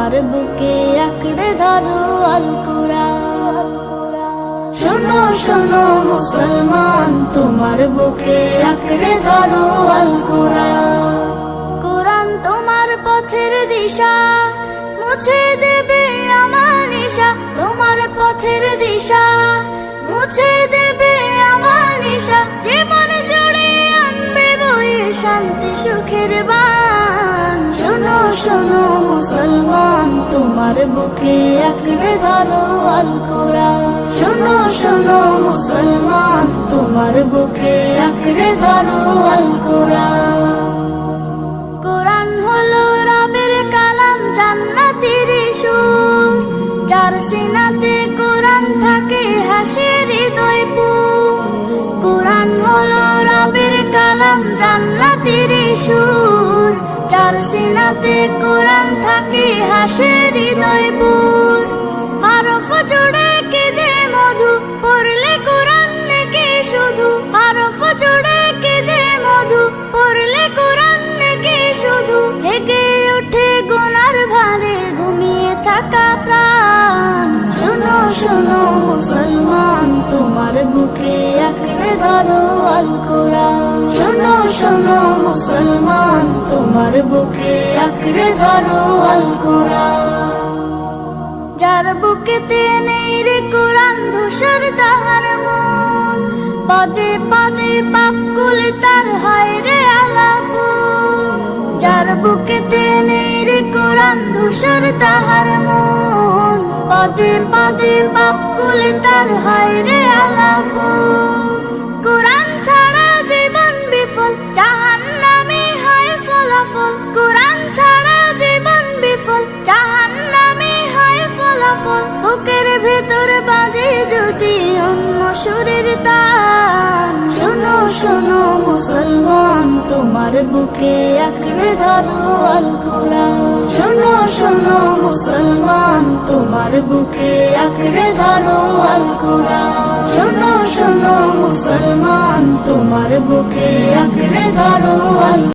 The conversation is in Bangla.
তোমার বুকে আঁকড়ে ধরো আল কুরআন। শোনো শোনো মুসলমান, তোমার বুকে আঁকড়ে ধরো আল কুরআন। কুরআন তোমার পথের দিশা, মুছে দেবে আমার নিশা। তোমার পথের দিশা, মুছে দেবে আমার নিশা। জীবন জুড়ে আনবে বয়ে শান্তি সুখের বান। শোনো শোনো মুসলমান, তোমার বুকে আঁকড়ে ধরো আল কুরআন। শোনো শোনো মুসলমান, তোমার বুকে আঁকড়ে ধরো আল কুরআন। কুরআন হলো রবের কালাম, জান্নাতের সুর। যার সিনাতে কুরআন থাকে হাসে হৃদয় পুর। কুরআন হলো রবের কালাম, জান্নাতের সুর। যার সিনাতে কুরআন থাকে হাসে হৃদয় পুর। হরফ জুড়ে কি যে মধু, পড়লে কুরআন নাকি শুধু। হরফ জুড়ে কি যে মধু, পড়লে কুরআন নাকি শুধু। জেগে ওঠে গুনার ভারে, ঘুমিয়ে থাকা প্রাণ। শোনো শোনো মুসলমান, তোমার বুকে আঁকড়ে ধরো আল কুরআন। শোনো শোনো মুসলমান, তোমার বুকে আঁকড়ে ধরো আল কুরআন। যার বুকেতে নেই রে কুরআন, ধূসর তাহার মন। পদে পদে পাপ কুলে তার হয় রে আলাপন। যার বুকেতে নেই রে কুরআন, ধূসর তাহার মন। পদে পদে পাপ কুলে তার হয় রে আলাপন। কুরআন ছাড়া জীবন বিফল, জাহান্নামে হয় ফলাফল। কুরআন ছাড়া জীবন বিফল, জাহান্নামে হয় ফলাফল। বুকের ভেতর বাজে যদি অন্য সুরের তান। শোনো শোনো মুসলমান, তোমার বুকে আঁকড়ে ধরো আল কুরআন। শোনো শোনো মুসলমান, তোমার বুকে আঁকড়ে ধরো আল কুরআন। শোনো শোনো মুসলমান, তোমার বুকে আঁকড়ে ধরো আল